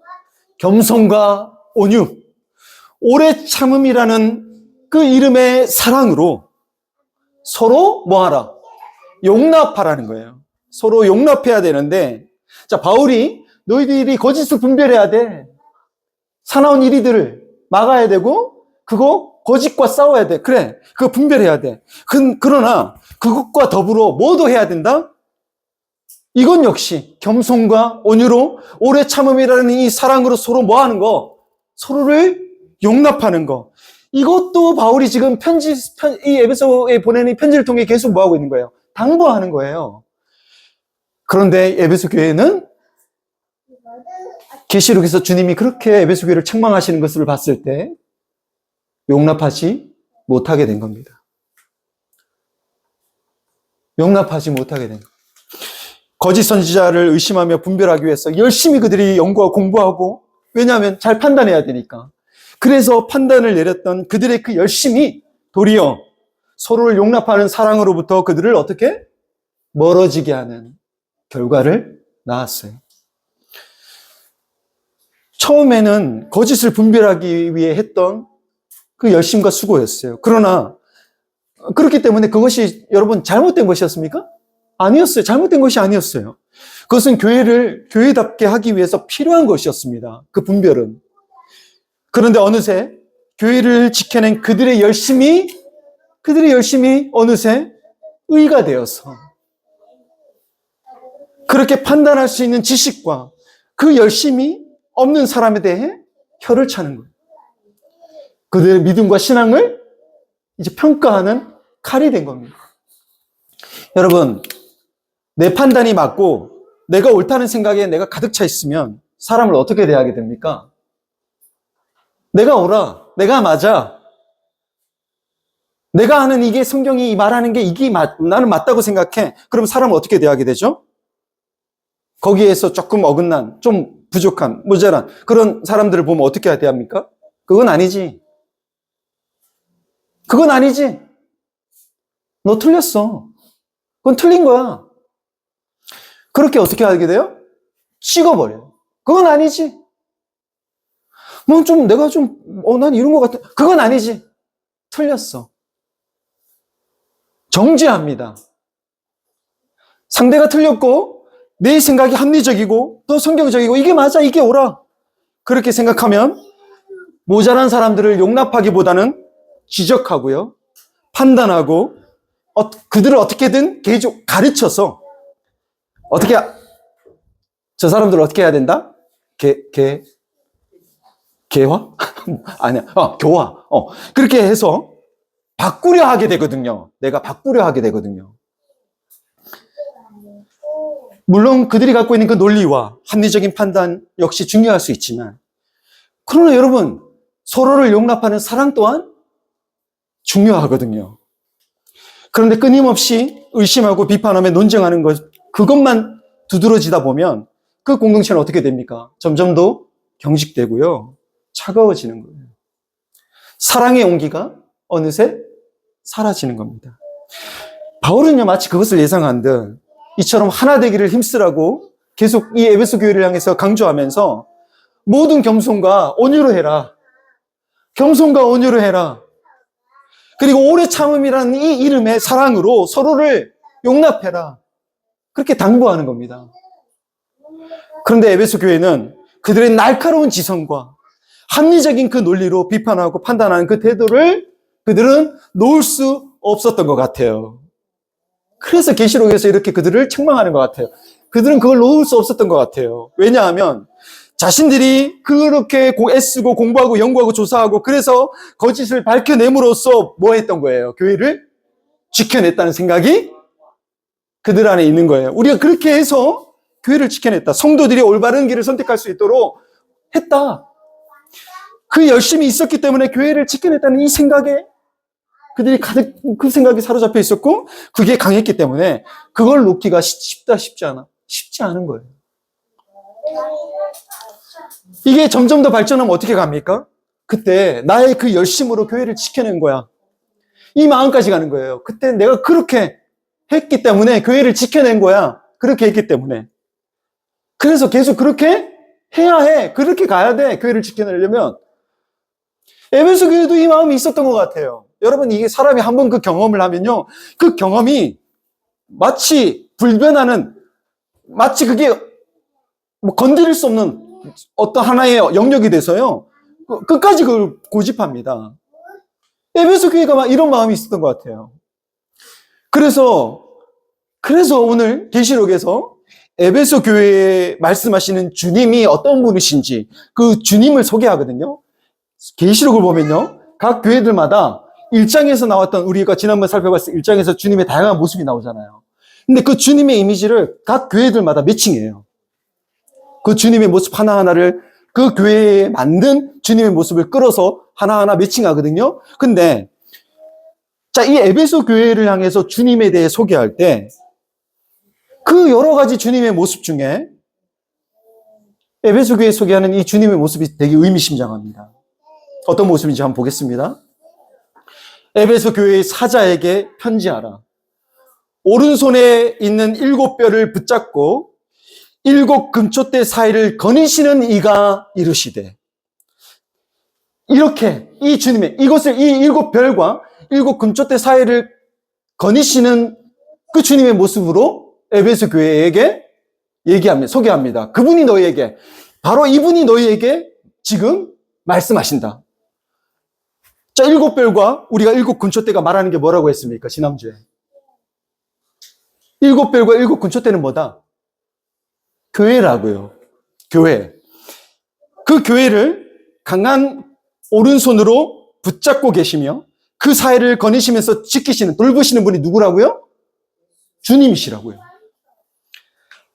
겸손과 온유, 오래 참음이라는 그 이름의 사랑으로 서로 뭐하라? 용납하라는 거예요. 서로 용납해야 되는데, 자, 바울이 너희들이 거짓을 분별해야 돼. 사나운 이리들을 막아야 되고, 그거 거짓과 싸워야 돼. 그래, 그거 분별해야 돼. 그러나 그것과 더불어 뭐도 해야 된다? 이건 역시 겸손과 온유로 오래 참음이라는 이 사랑으로 서로 뭐 하는 거? 서로를 용납하는 거. 이것도 바울이 지금 이 에베소에 보내는 편지를 통해 계속 뭐 하고 있는 거예요? 당부하는 거예요. 그런데 에베소 교회는 계시록에서 주님이 그렇게 에베소 교회를 책망하시는 것을 봤을 때 용납하지 못하게 된 겁니다. 용납하지 못하게 된 겁니다. 거짓 선지자를 의심하며 분별하기 위해서 열심히 그들이 연구하고 공부하고, 왜냐하면 잘 판단해야 되니까. 그래서 판단을 내렸던 그들의 그 열심이 도리어 서로를 용납하는 사랑으로부터 그들을 어떻게? 멀어지게 하는 결과를 낳았어요. 처음에는 거짓을 분별하기 위해 했던 그 열심과 수고였어요. 그러나 그렇기 때문에 그것이 여러분 잘못된 것이었습니까? 아니었어요. 잘못된 것이 아니었어요. 그것은 교회를 교회답게 하기 위해서 필요한 것이었습니다. 그 분별은. 그런데 어느새 교회를 지켜낸 그들의 열심이 어느새 의가 되어서 그렇게 판단할 수 있는 지식과 그 열심이 없는 사람에 대해 혀를 차는 거예요. 그들의 믿음과 신앙을 이제 평가하는 칼이 된 겁니다. 여러분, 내 판단이 맞고 내가 옳다는 생각에 내가 가득 차 있으면 사람을 어떻게 대하게 됩니까? 내가 옳아, 내가 맞아, 내가 하는 이게 성경이 말하는 게 나는 맞다고 생각해. 그럼 사람을 어떻게 대하게 되죠? 거기에서 조금 어긋난, 좀 부족한, 모자란 그런 사람들을 보면 어떻게 대합니까? 그건 아니지. 그건 아니지. 너 틀렸어. 그건 틀린 거야. 그렇게 어떻게 하게 돼요? 찍어버려요. 그건 아니지. 뭐 좀 내가 난 이런 것 같아. 그건 아니지. 틀렸어. 정죄합니다. 상대가 틀렸고 내 생각이 합리적이고 또 성경적이고 이게 맞아, 이게 옳아. 그렇게 생각하면 모자란 사람들을 용납하기보다는 지적하고요. 판단하고 그들을 어떻게든 가르쳐서 어떻게 저 사람들을 어떻게 해야 된다? 개화? 아니야. 교화. 그렇게 해서 바꾸려 하게 되거든요. 내가 바꾸려 하게 되거든요. 물론 그들이 갖고 있는 그 논리와 합리적인 판단 역시 중요할 수 있지만, 그러나 여러분, 서로를 용납하는 사랑 또한 중요하거든요. 그런데 끊임없이 의심하고 비판하며 논쟁하는 그것만 두드러지다 보면 그 공동체는 어떻게 됩니까? 점점 더 경직되고요. 차가워지는 거예요. 사랑의 온기가 어느새 사라지는 겁니다. 바울은요, 마치 그것을 예상한 듯 이처럼 하나 되기를 힘쓰라고 계속 이 에베소 교회를 향해서 강조하면서 모든 겸손과 온유로 해라. 겸손과 온유로 해라. 그리고 오래 참음이라는 이 이름의 사랑으로 서로를 용납해라. 그렇게 당부하는 겁니다. 그런데 에베소 교회는 그들의 날카로운 지성과 합리적인 그 논리로 비판하고 판단하는 그 태도를 그들은 놓을 수 없었던 것 같아요. 그래서 계시록에서 이렇게 그들을 책망하는 것 같아요. 그들은 그걸 놓을 수 없었던 것 같아요. 왜냐하면 자신들이 그렇게 애쓰고 공부하고 연구하고 조사하고 그래서 거짓을 밝혀냄으로써 뭐 했던 거예요? 교회를 지켜냈다는 생각이 그들 안에 있는 거예요. 우리가 그렇게 해서 교회를 지켜냈다. 성도들이 올바른 길을 선택할 수 있도록 했다. 그 열심이 있었기 때문에 교회를 지켜냈다는 이 생각에 그들이 가득 그 생각이 사로잡혀 있었고 그게 강했기 때문에 그걸 놓기가 쉽지 않은 거예요. 이게 점점 더 발전하면 어떻게 갑니까? 그때 나의 그 열심으로 교회를 지켜낸 거야. 이 마음까지 가는 거예요. 그때 내가 그렇게 했기 때문에 교회를 지켜낸 거야. 그렇게 했기 때문에. 그래서 계속 그렇게 해야 해. 그렇게 가야 돼. 교회를 지켜내려면. 에베소 교회도 이 마음이 있었던 것 같아요. 여러분, 이게 사람이 한번 그 경험을 하면요. 그 경험이 마치 불변하는, 마치 그게 뭐 건드릴 수 없는 어떤 하나의 영역이 돼서요. 끝까지 그걸 고집합니다. 에베소 교회가 막 이런 마음이 있었던 것 같아요. 그래서 오늘 계시록에서 에베소 교회에 말씀하시는 주님이 어떤 분이신지 그 주님을 소개하거든요. 계시록을 보면요. 각 교회들마다 1장에서 나왔던 우리가 지난번 살펴봤을 1장에서 주님의 다양한 모습이 나오잖아요. 근데 그 주님의 이미지를 각 교회들마다 매칭해요. 그 주님의 모습 하나하나를 그 교회에 만든 주님의 모습을 끌어서 하나하나 매칭하거든요. 근데 자, 이 에베소 교회를 향해서 주님에 대해 소개할 때 그 여러 가지 주님의 모습 중에 에베소 교회에 소개하는 이 주님의 모습이 되게 의미심장합니다. 어떤 모습인지 한번 보겠습니다. 에베소 교회의 사자에게 편지하라. 오른손에 있는 7뼈를 붙잡고 7 금초대 사이를 거니시는 이가 이르시되. 이렇게 이 주님의 이것을 이 7별과 7 금초대 사이를 거니시는 그 주님의 모습으로 에베소 교회에게 얘기합니다. 소개합니다. 그분이 너희에게, 바로 이분이 너희에게 지금 말씀하신다. 자, 7별과 우리가 7 금초대가 말하는 게 뭐라고 했습니까? 지난주에. 7별과 7 금초대는 뭐다? 교회라고요. 교회. 그 교회를 강한 오른손으로 붙잡고 계시며 그 사이를 거니시면서 지키시는, 돌보시는 분이 누구라고요? 주님이시라고요.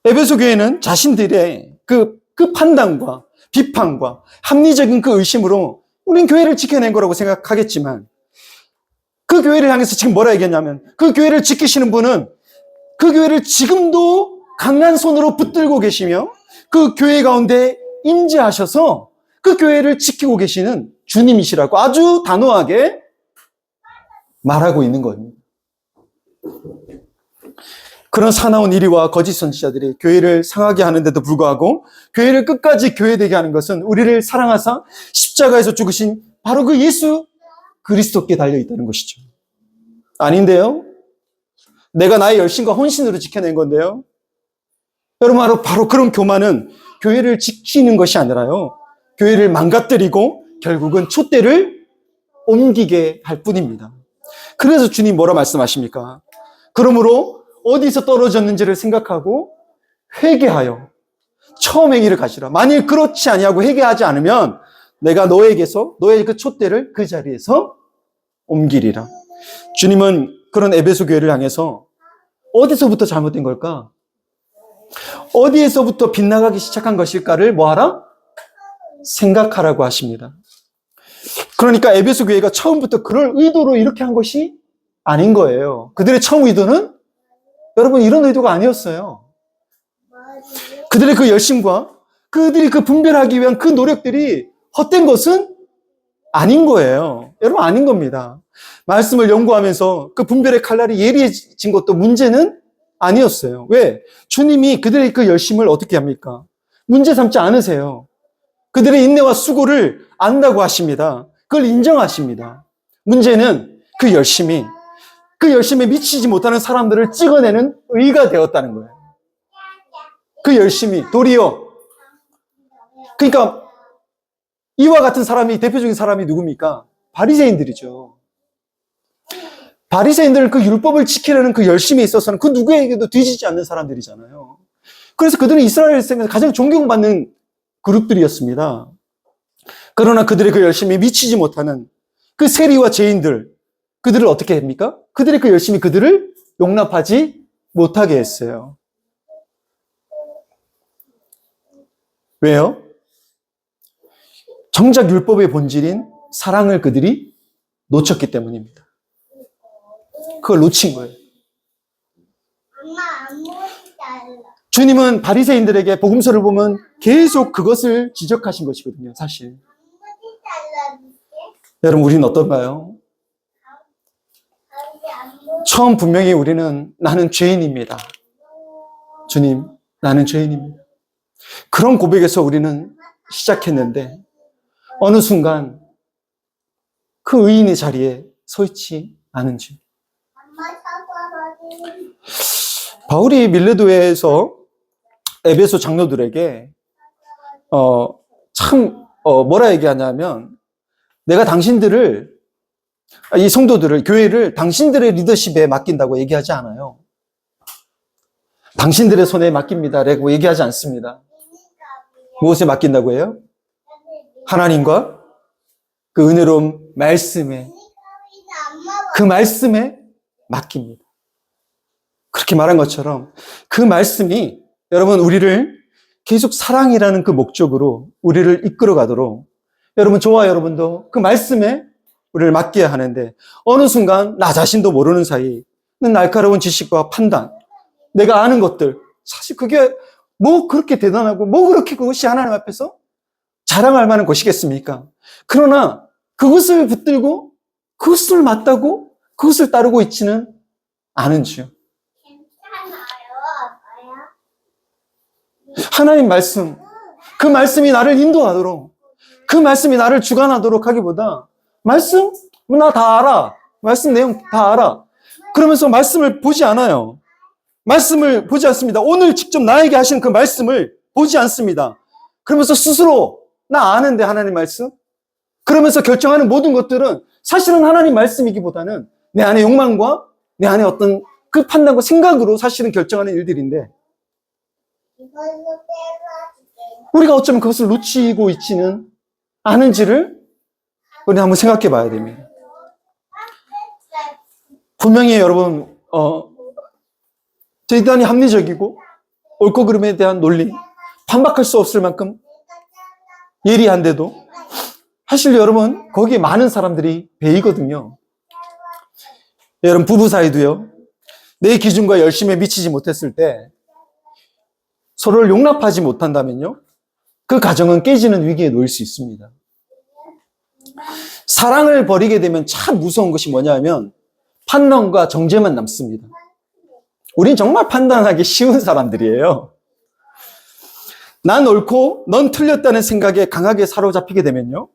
에베소 교회는 자신들의 그 판단과 비판과 합리적인 그 의심으로 우린 교회를 지켜낸 거라고 생각하겠지만 그 교회를 향해서 지금 뭐라 얘기했냐면 그 교회를 지키시는 분은 그 교회를 지금도 강한 손으로 붙들고 계시며 그 교회 가운데 임재하셔서 그 교회를 지키고 계시는 주님이시라고 아주 단호하게 말하고 있는 겁니다. 그런 사나운 이리와 거짓 선지자들이 교회를 상하게 하는데도 불구하고 교회를 끝까지 교회되게 하는 것은 우리를 사랑하사 십자가에서 죽으신 바로 그 예수 그리스도께 달려있다는 것이죠. 아닌데요? 내가 나의 열심과 헌신으로 지켜낸 건데요. 여러분, 바로 그런 교만은 교회를 지키는 것이 아니라요. 교회를 망가뜨리고 결국은 촛대를 옮기게 할 뿐입니다. 그래서 주님 뭐라 말씀하십니까? 그러므로 어디서 떨어졌는지를 생각하고 회개하여 처음의 길을 가시라. 만일 그렇지 아니하고 회개하지 않으면 내가 너에게서 너의 그 촛대를 그 자리에서 옮기리라. 주님은 그런 에베소 교회를 향해서 어디서부터 잘못된 걸까? 어디에서부터 빗나가기 시작한 것일까를 뭐하라? 생각하라고 하십니다. 그러니까 에베소 교회가 처음부터 그럴 의도로 이렇게 한 것이 아닌 거예요. 그들의 처음 의도는 여러분 이런 의도가 아니었어요. 그들의 그 열심과 그들이 그 분별하기 위한 그 노력들이 헛된 것은 아닌 거예요. 여러분 아닌 겁니다. 말씀을 연구하면서 그 분별의 칼날이 예리해진 것도 문제는 아니었어요. 왜? 주님이 그들의 그 열심을 어떻게 합니까? 문제 삼지 않으세요. 그들의 인내와 수고를 안다고 하십니다. 그걸 인정하십니다. 문제는 그 열심에 미치지 못하는 사람들을 찍어내는 의가 되었다는 거예요. 그 열심이 도리어. 그러니까 이와 같은 사람이 대표적인 사람이 누굽니까? 바리새인들이죠. 바리새인들은 그 율법을 지키려는 그 열심에 있어서는 그 누구에게도 뒤지지 않는 사람들이잖아요. 그래서 그들은 이스라엘 생에서 가장 존경받는 그룹들이었습니다. 그러나 그들의 그 열심에 미치지 못하는 그 세리와 죄인들, 그들을 어떻게 합니까? 그들의 그 열심이 그들을 용납하지 못하게 했어요. 왜요? 정작 율법의 본질인 사랑을 그들이 놓쳤기 때문입니다. 그걸 놓친 거예요. 주님은 바리새인들에게 복음서를 보면 계속 그것을 지적하신 것이거든요, 사실. 여러분, 우리는 어떤가요? 처음 분명히 우리는 나는 죄인입니다. 주님, 나는 죄인입니다. 그런 고백에서 우리는 시작했는데 어느 순간 그 의인의 자리에 서 있지 않은지. 바울이 밀레도에서 에베소 장로들에게 뭐라 얘기하냐면 내가 당신들을 이 성도들을 교회를 당신들의 리더십에 맡긴다고 얘기하지 않아요. 당신들의 손에 맡깁니다라고 얘기하지 않습니다. 무엇에 맡긴다고 해요? 하나님과 그 은혜로운 말씀에, 그 말씀에 맡깁니다. 그렇게 말한 것처럼 그 말씀이 여러분 우리를 계속 사랑이라는 그 목적으로 우리를 이끌어 가도록 여러분 저와 여러분도 그 말씀에 우리를 맡겨야 하는데 어느 순간 나 자신도 모르는 사이 날카로운 지식과 판단, 내가 아는 것들, 사실 그게 뭐 그렇게 대단하고 뭐 그렇게 그것이 하나님 앞에서 자랑할 만한 것이겠습니까? 그러나 그것을 붙들고 그것을 맞다고 그것을 따르고 있지는 않은 주요. 하나님 말씀, 그 말씀이 나를 인도하도록, 그 말씀이 나를 주관하도록 하기보다 말씀? 나 다 알아. 말씀 내용 다 알아. 그러면서 말씀을 보지 않아요. 말씀을 보지 않습니다. 오늘 직접 나에게 하시는 그 말씀을 보지 않습니다. 그러면서 스스로 나 아는데 하나님 말씀? 그러면서 결정하는 모든 것들은 사실은 하나님 말씀이기보다는 내 안의 욕망과 내 안의 어떤 그 판단과 생각으로 사실은 결정하는 일들인데 우리가 어쩌면 그것을 놓치고 있지는 않은지를 우리 한번 생각해 봐야 됩니다. 분명히 여러분 대단히 합리적이고 옳고 그름에 대한 논리, 반박할 수 없을 만큼 예리한데도 사실 여러분 거기에 많은 사람들이 배이거든요. 여러분 부부 사이도요. 내 기준과 열심에 미치지 못했을 때 서로를 용납하지 못한다면요. 그 가정은 깨지는 위기에 놓일 수 있습니다. 사랑을 버리게 되면 참 무서운 것이 뭐냐면 판단과 정죄만 남습니다. 우린 정말 판단하기 쉬운 사람들이에요. 난 옳고 넌 틀렸다는 생각에 강하게 사로잡히게 되면요.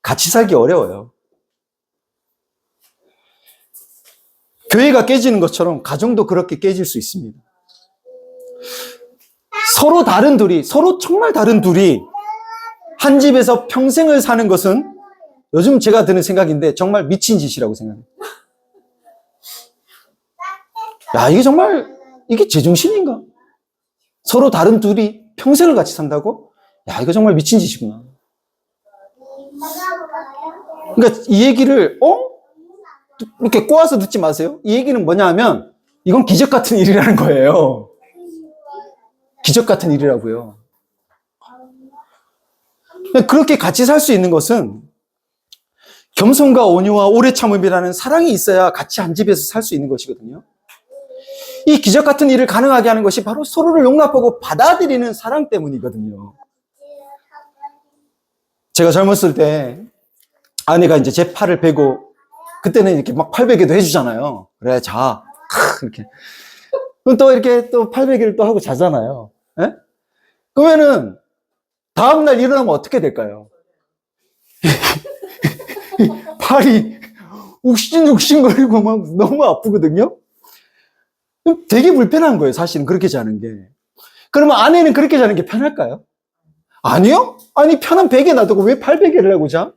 같이 살기 어려워요. 교회가 깨지는 것처럼 가정도 그렇게 깨질 수 있습니다. 서로 다른 둘이, 서로 정말 다른 둘이 한 집에서 평생을 사는 것은 요즘 제가 드는 생각인데 정말 미친 짓이라고 생각해요. 야, 이게 정말, 이게 제정신인가? 서로 다른 둘이 평생을 같이 산다고? 야, 이거 정말 미친 짓이구나. 그러니까 이 얘기를, 이렇게 꼬아서 듣지 마세요. 이 얘기는 뭐냐 하면, 이건 기적 같은 일이라는 거예요. 기적 같은 일이라고요. 그렇게 같이 살 수 있는 것은 겸손과 온유와 오래 참음이라는 사랑이 있어야 같이 한 집에서 살 수 있는 것이거든요. 이 기적 같은 일을 가능하게 하는 것이 바로 서로를 용납하고 받아들이는 사랑 때문이거든요. 제가 젊었을 때 아내가 이제 제 팔을 베고 그때는 이렇게 막 팔베개도 해주잖아요. 그래, 자. 이렇게. 그럼 또 이렇게 또 팔베개를 또 하고 자잖아요. 예? 그러면은 다음날 일어나면 어떻게 될까요? 팔이 욱신욱신거리고 막 너무 아프거든요? 되게 불편한 거예요, 사실은 그렇게 자는 게. 그러면 아내는 그렇게 자는 게 편할까요? 아니요? 아니, 편한 베개 놔두고 왜 팔베개를 하고 자?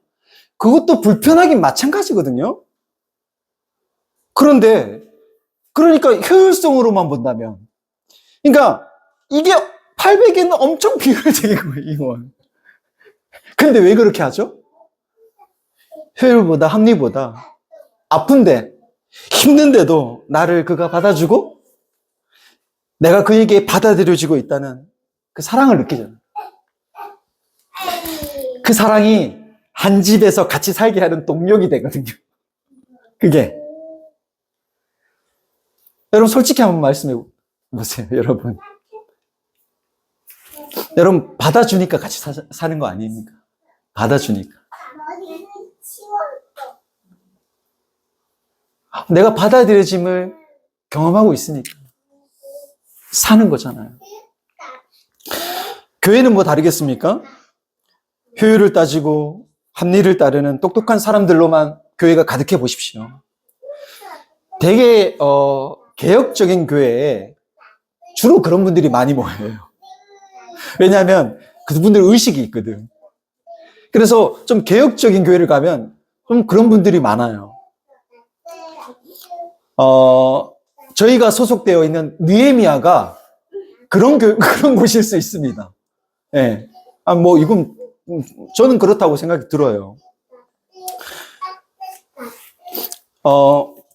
그것도 불편하긴 마찬가지거든요? 그런데, 그러니까 효율성으로만 본다면. 그러니까, 이게 팔베개는 엄청 비효율적인 거예요, 이건. 근데 왜 그렇게 하죠? 효율보다 합리보다 아픈데, 힘든데도 나를 그가 받아주고, 내가 그에게 받아들여지고 있다는 그 사랑을 느끼잖아요. 그 사랑이 한 집에서 같이 살게 하는 동력이 되거든요. 그게. 여러분, 솔직히 한번 말씀해 보세요, 여러분. 여러분, 받아주니까 같이 사는 거 아닙니까? 받아주니까. 내가 받아들여짐을 경험하고 있으니까 사는 거잖아요. 교회는 뭐 다르겠습니까? 효율을 따지고 합리를 따르는 똑똑한 사람들로만 교회가 가득해 보십시오. 되게 개혁적인 교회에 주로 그런 분들이 많이 모여요. 왜냐하면 그분들 의식이 있거든. 그래서 좀 개혁적인 교회를 가면 좀 그런 분들이 많아요. 저희가 소속되어 있는 느헤미야가 그런 곳일 수 있습니다. 예. 뭐 이건 저는 그렇다고 생각이 들어요.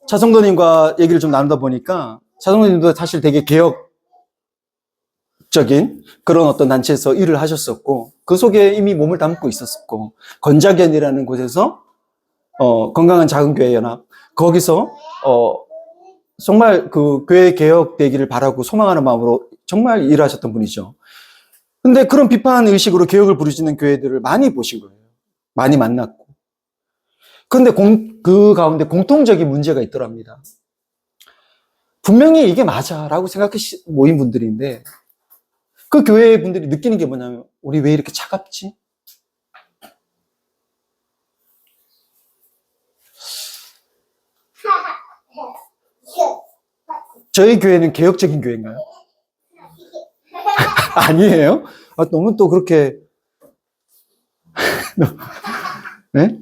차성도님과 얘기를 좀 나누다 보니까 차성도님도 사실 되게 개혁적인 그런 어떤 단체에서 일을 하셨었고 그 속에 이미 몸을 담고 있었고 건자견이라는 곳에서 건강한 작은 교회 연합 거기서 정말 그 교회 개혁되기를 바라고 소망하는 마음으로 정말 일하셨던 분이죠. 근데 그런 비판 의식으로 개혁을 부르시는 교회들을 많이 보신 거예요. 많이 만났고. 그런데 그 가운데 공통적인 문제가 있더랍니다. 분명히 이게 맞아라고 생각해 모인 분들인데 그 교회 분들이 느끼는 게 뭐냐면 우리 왜 이렇게 차갑지? 저희 교회는 개혁적인 교회인가요? 아니에요? 너무 또 그렇게 네?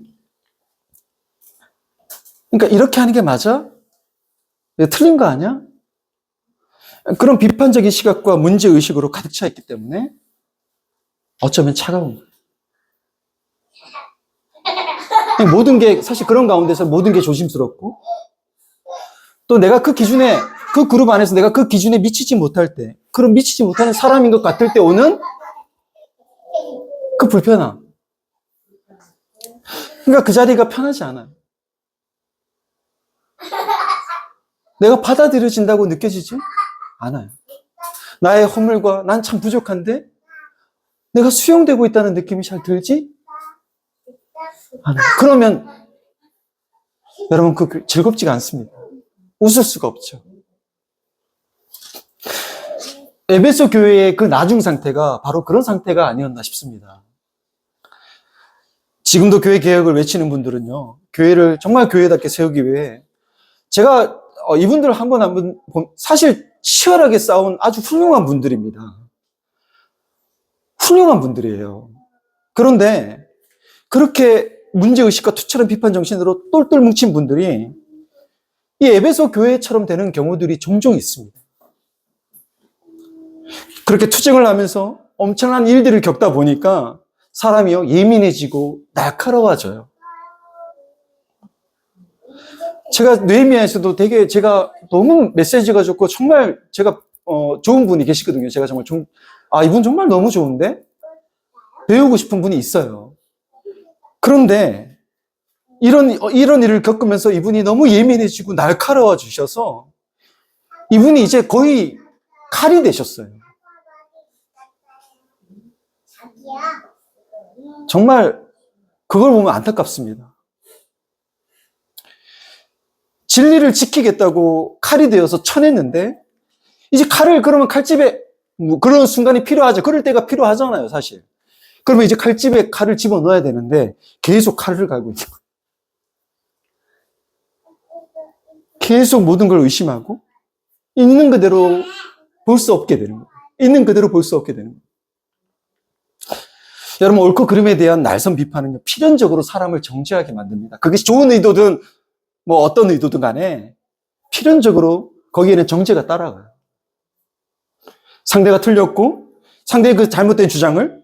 그러니까 이렇게 하는 게 맞아? 틀린 거 아니야? 그런 비판적인 시각과 문제의식으로 가득 차 있기 때문에 어쩌면 차가운 거예요. 모든 게 사실 그런 가운데서 모든 게 조심스럽고 또 내가 그 기준에 그 그룹 안에서 내가 그 기준에 미치지 못할 때 그런 미치지 못하는 사람인 것 같을 때 오는 그 불편함. 그러니까 그 자리가 편하지 않아요. 내가 받아들여진다고 느껴지지 않아요. 나의 허물과 난 참 부족한데 내가 수용되고 있다는 느낌이 잘 들지 않아요. 그러면 여러분 그 즐겁지가 않습니다. 웃을 수가 없죠. 에베소 교회의 그 나중 상태가 바로 그런 상태가 아니었나 싶습니다. 지금도 교회 개혁을 외치는 분들은요, 교회를 정말 교회답게 세우기 위해 제가 이분들 한 번 사실 치열하게 싸운 아주 훌륭한 분들입니다. 훌륭한 분들이에요. 그런데 그렇게 문제의식과 투철한 비판 정신으로 똘똘 뭉친 분들이 이 에베소 교회처럼 되는 경우들이 종종 있습니다. 그렇게 투쟁을 하면서 엄청난 일들을 겪다 보니까 사람이요, 예민해지고 날카로워져요. 제가 느헤미야에서도 되게 제가 너무 메시지가 좋고 정말 제가 좋은 분이 계시거든요. 제가 정말 이분 정말 너무 좋은데 배우고 싶은 분이 있어요. 그런데 이런 일을 겪으면서 이분이 너무 예민해지고 날카로워 주셔서 이분이 이제 거의 칼이 되셨어요. 정말 그걸 보면 안타깝습니다. 진리를 지키겠다고 칼이 되어서 쳐냈는데 이제 칼을 그러면 칼집에 그런 순간이 필요하죠. 그럴 때가 필요하잖아요, 사실. 그러면 이제 칼집에 칼을 집어넣어야 되는데 계속 칼을 갈고 있는 거예요. 계속 모든 걸 의심하고 있는 그대로 볼 수 없게 되는 거예요. 있는 그대로 볼 수 없게 되는 거예요. 여러분, 옳고 그름에 대한 날선 비판은요, 필연적으로 사람을 정죄하게 만듭니다. 그게 좋은 의도든 어떤 의도든 간에 필연적으로 거기에는 정죄가 따라가요. 상대가 틀렸고 상대의 그 잘못된 주장을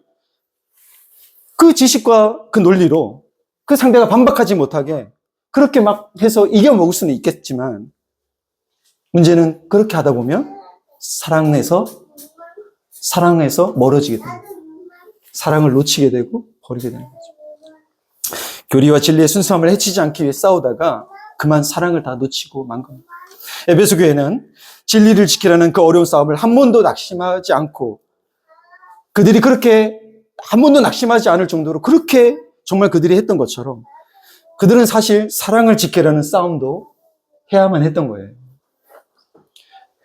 그 지식과 그 논리로 그 상대가 반박하지 못하게 그렇게 막 해서 이겨먹을 수는 있겠지만 문제는 그렇게 하다 보면 사랑에서 멀어지게 됩니다. 사랑을 놓치게 되고 버리게 되는 거죠. 교리와 진리의 순수함을 해치지 않기 위해 싸우다가 그만 사랑을 다 놓치고 만 겁니다. 에베소 교회는 진리를 지키라는 그 어려운 싸움을 한 번도 낙심하지 않고 그들이 그렇게 한 번도 낙심하지 않을 정도로 그렇게 정말 그들이 했던 것처럼 그들은 사실 사랑을 지키라는 싸움도 해야만 했던 거예요.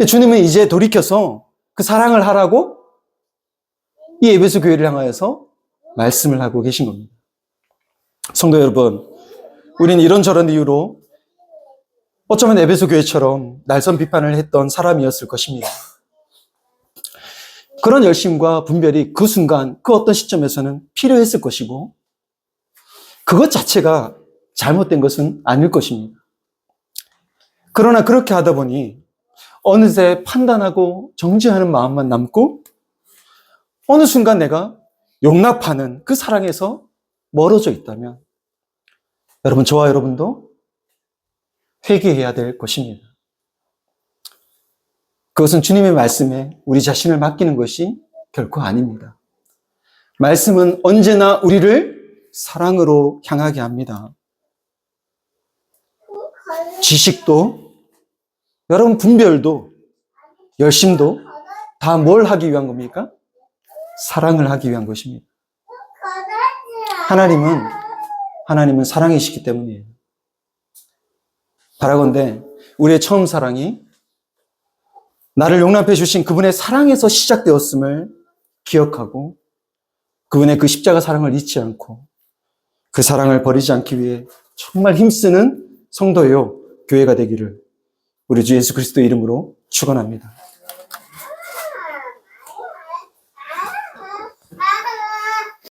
주님은 이제 돌이켜서 그 사랑을 하라고 이 에베소 교회를 향하여서 말씀을 하고 계신 겁니다. 성도 여러분, 우리는 이런저런 이유로 어쩌면 에베소 교회처럼 날선 비판을 했던 사람이었을 것입니다. 그런 열심과 분별이 그 순간, 그 어떤 시점에서는 필요했을 것이고 그것 자체가 잘못된 것은 아닐 것입니다. 그러나 그렇게 하다 보니 어느새 판단하고 정죄하는 마음만 남고 어느 순간 내가 용납하는 그 사랑에서 멀어져 있다면 여러분, 저와 여러분도 회개해야 될 것입니다. 그것은 주님의 말씀에 우리 자신을 맡기는 것이 결코 아닙니다. 말씀은 언제나 우리를 사랑으로 향하게 합니다. 지식도, 여러분 분별도, 열심도 다 뭘 하기 위한 겁니까? 사랑을 하기 위한 것입니다. 하나님은 사랑이시기 때문이에요. 바라건대 우리의 처음 사랑이 나를 용납해 주신 그분의 사랑에서 시작되었음을 기억하고 그분의 그 십자가 사랑을 잊지 않고 그 사랑을 버리지 않기 위해 정말 힘쓰는 성도요 교회가 되기를 우리 주 예수 그리스도의 이름으로 축원합니다.